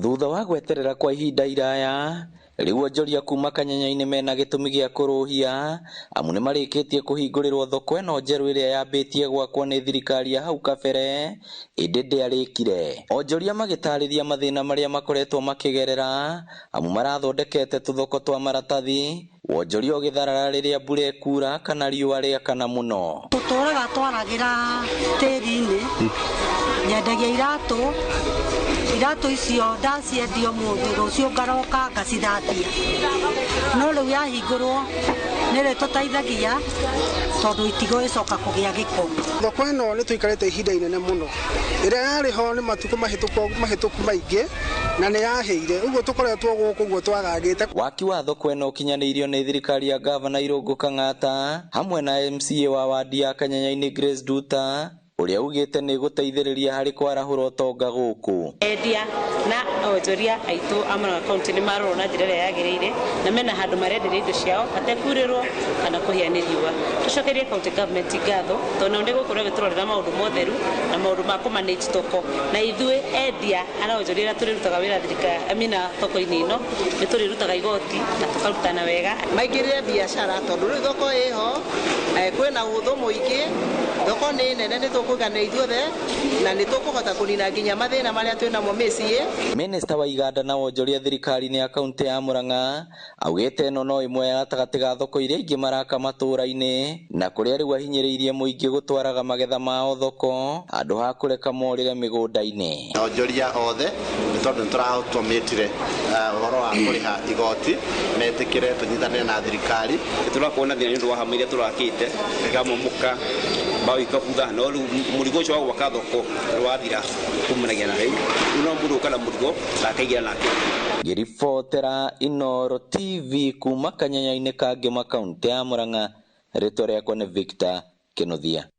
Thutha wa gweterera kwa ihinda iraya, riu onjoria kuma Kanyanya-ini mena gitumi gia kuruhia amu ni marikitie kuhingurirwo thoko eno njeru iria yambitie gwakwo ni thirikari ya hau kabere indi ndiarikire. Onjoria magitariria mathina maria makoretwo makigerera amu marathondekete tuthoko twa maratathi, wonjoria ugitharara riria mbura ekura kana riua riakana muno. Tuturaga twaragira tiri-ini nyendagia iratu icio ndaciendia umuthi rucio ngaroka ngacithatia, no riu yahingurwo nire tutaithagia tondu itigo icoka kugia giko. Thoko ino ni tuikarite ihinda inene muno, iria yari ho ni matuko mahituku maingi na ni yaheire, uguo tukoretwo guku guo twagagite. Waki wa thoko ino ukinyanirio ni thirikari ya Gavana Irungu Kang'ata hamwe na MCA wa wadi ya Kanyanya-ini Grace Nduta uria ugite ni guteithiriria hari kwarahura utonga guku. Endia na onjoria aitu amana county ni marorwo na njira ya yagirire na mena handu marenderia indo ciao batekurirwo kana kuhianiriwa. Tucokerie county government ngatho tondu ndi gukorwo giturorera maundu motheru na maundu ma ku manage thoko, na ithui endia ana onjoria turirutaga wira thirikari amina thoko-ini ino ni turirutaga igoti na tukarutana wega maingirire biashara tondu riu thoko iho kwina uthu muingi, thoko ni nene ni tukugana ithuothe na ni tukuhota kunina nginya mathina maria twina mo micii. Minister wa iganda na wonjoria thirikari-ini ya kaunti ya Murang'a augite ino no imwe ya gatagatĩ ga thoko iria ingi maraka matũra-ini na kuria riu ahinyiriirie muingi gutwaraga magetha mao thoko andu ha kureka morire migunda-ini. Onjoria othe ni tondu niturahotometire uhoro wa kuriha igoti metikire tunyitane na thirikari turakuona thina ndu wa hamwe iria turakite gamomuka bao ikabutha no murigo ucio wa gwaka thoko rwathira kumanagia na riu no mburu kana murigo akaigira nake. Ngiribotera Inooro TV kuma Kanyanya-ini ka Ngĩma kaunti ya Murang'a, ritwa riakwa ni Victor Kinuthia.